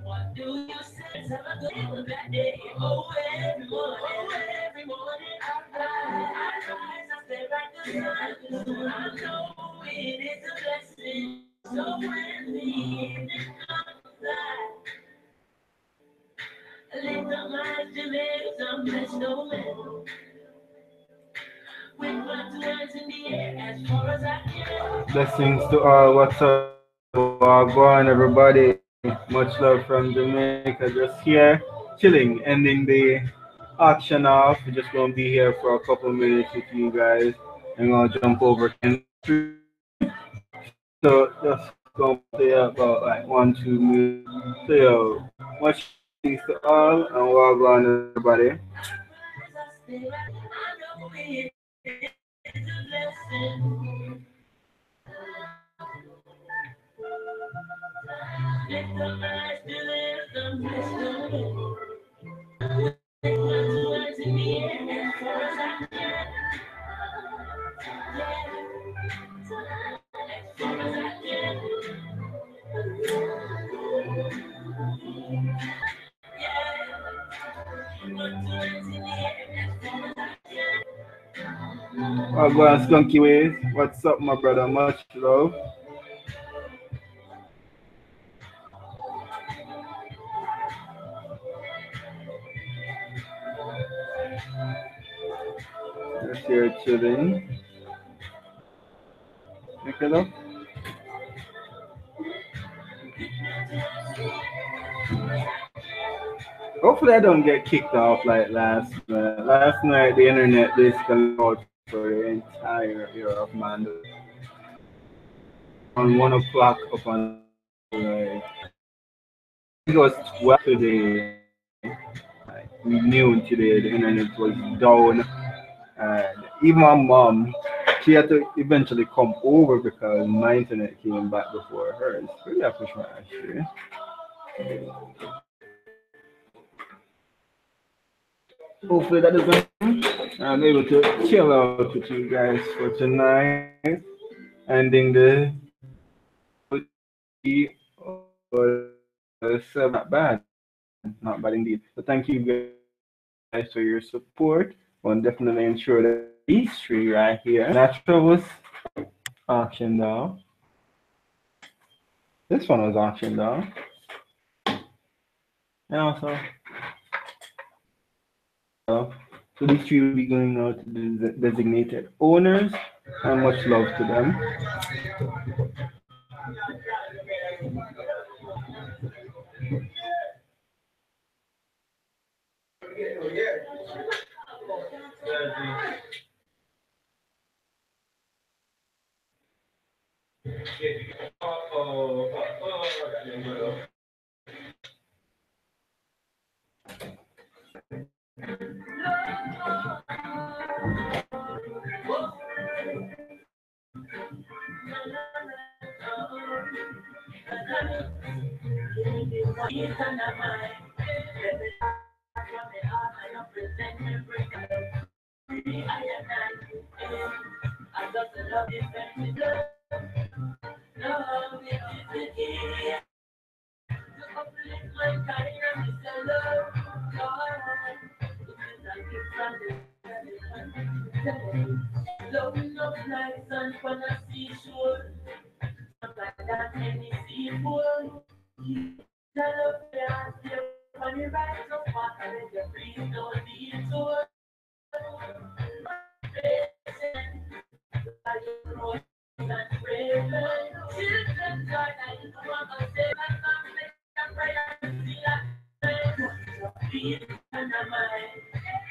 What do you say? Have a good that day. Oh, every morning I rise, I stay right to the sun. I know it is a blessing. So when the evening comes, I lift up my eyes to live some blessed moment. With my two hands in the air as far as I can. Blessings to all. What's up? Wagwan, everybody. Much love from Jamaica. Just here, chilling, ending the auction off. We're just gonna be here for a couple minutes with you guys, and we'll jump over to Endz. So just gonna play about like 1, 2 minutes. So yo, much things to all, and Wagwan, everybody. Wagwan, Skunky Ways. What's up, my brother? Much love. Just here chilling. Make it up. Hopefully, I don't get kicked off like last night. Last night, the internet basically out for the entire year of Mandela. On 1 o'clock up until like it was 12 today, like noon today. The internet was down, and even my mom, she had to eventually come over because my internet came back before hers. Really, I push my actually. Hopefully that is I'm able to chill out with you guys for tonight. Ending the or 7. Not bad indeed. So thank you guys for your support. We'll definitely ensure that these three right here. Natural was auctioned off. This one was auctioned off. And also, so these three will be going out to the designated owners, and much love to them. Loving up nights and when I see shore, like that any seafood. I love the ass here when you ride so fast and you please don't detour. Like a rose and raven. Children joy, I just want to say my song, make a prayer and see that peace and a mind.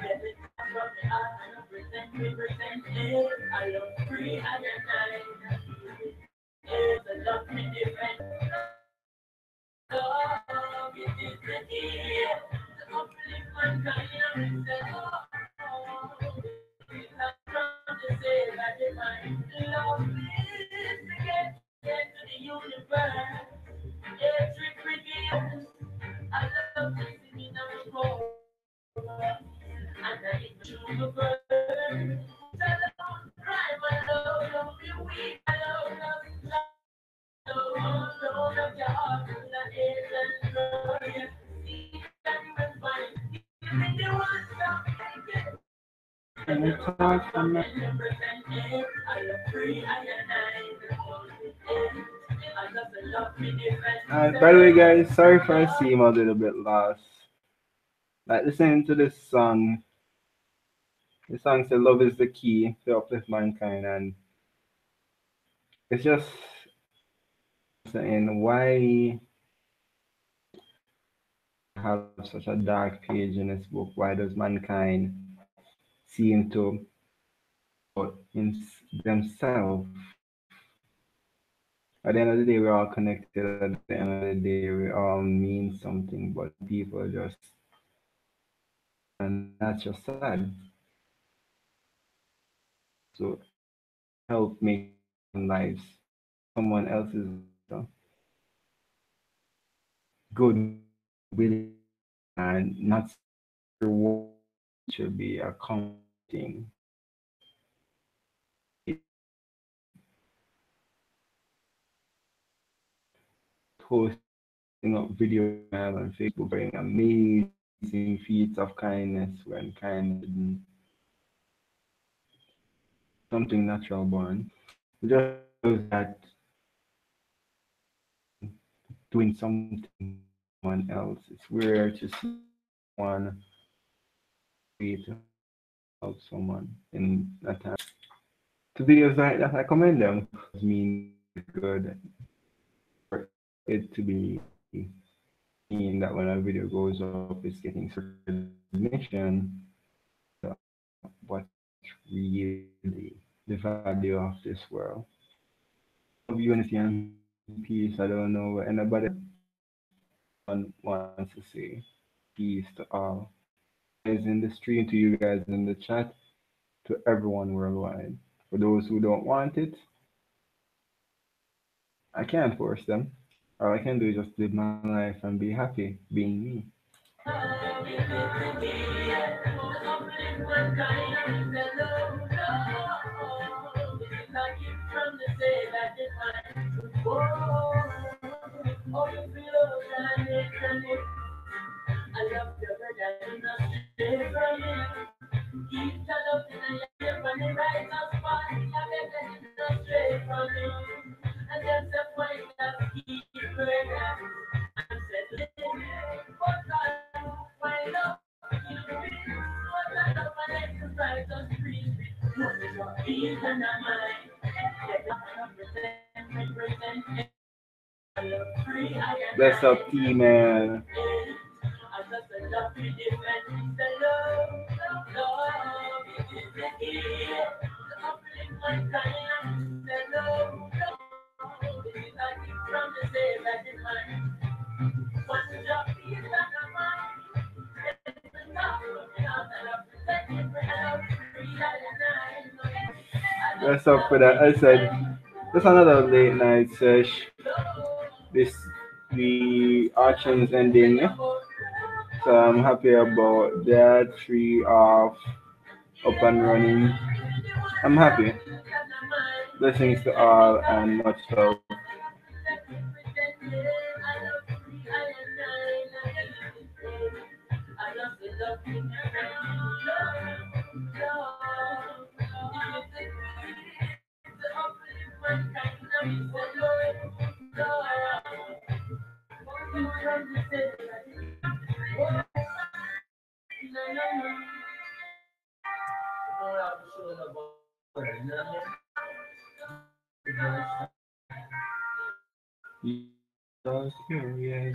Let it come from the heart and represent it. I am free and I'm the love me different. Love it is the key to uplift mankind and say, it's not wrong to say that divine love is to get to the universe. Every pretty I love to sing in a row, and I ain't true bird. Tell them, cry my love, love By the way, guys, sorry if I seem a little bit lost. Like listening to this song, the song says love is the key to uplift mankind, and it's just saying why have such a dark page in this book? Why does mankind seem to themselves? At the end of the day, we're all connected. At the end of the day, we all mean something, but people just, and that's just sad. So help make lives someone else's good willing and not reward should be a common thing. Posting up videos on Facebook showing amazing feats of kindness when kindness is something natural born. It just shows that doing something for someone else. It's rare to see one way to help someone in that time. To videos like that, I commend them because mean good for it to be seen that when a video goes up, it's getting recognition. What's really the value of this world? Of unity and peace. I don't know what anybody wants to say. Peace to all. Guys in the stream, to you guys in the chat, to everyone worldwide. For those who don't want it, I can't force them. All I can do is just live my life and be happy being me. Bless up, T man. Bless up for that. I said, just another late night sesh. This the auction's ending, so I'm happy about that. Tree off, up and running. I'm happy. Blessings to all and much love. Yeah.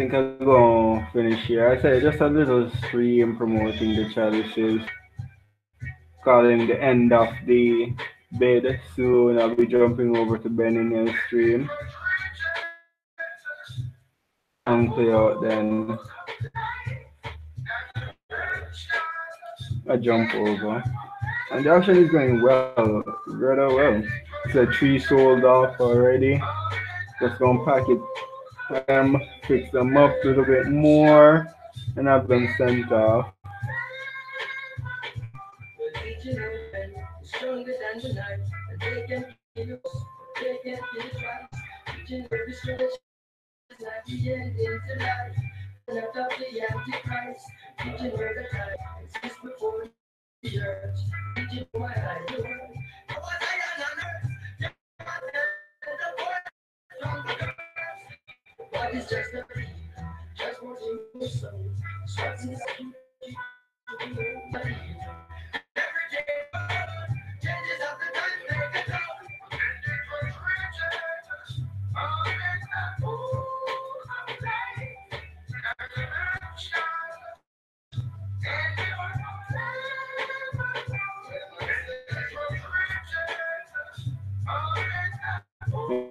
think I'm gonna finish here. I say just a little stream promoting the chalices, calling the end of the bid. Soon I'll be jumping over to Benin stream and play out then a jump over. And the auction is going well, rather well. It's a three sold off already. Just gonna pack it, fix them up a little bit more, and have them sent off.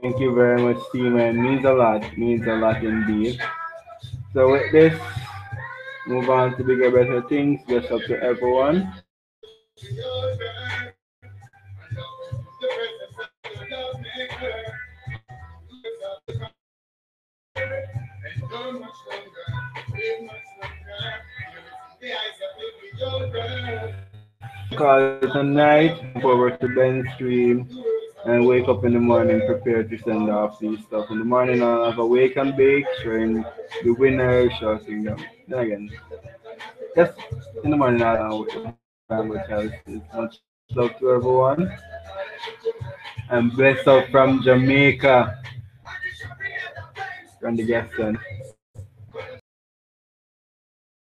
Thank you very much, Steven. Means a lot indeed. So with this, move on to bigger, better things. Just up to everyone. Call it a night. Jump over to Ben's stream and wake up in the morning prepared to send off these stuff. In the morning, I'll have a wake and bake, showing the winner, shouting them. Then again, just in the morning, I'll have with Chalice. Much love to everyone. And bless up from Jamaica, from the Gaston.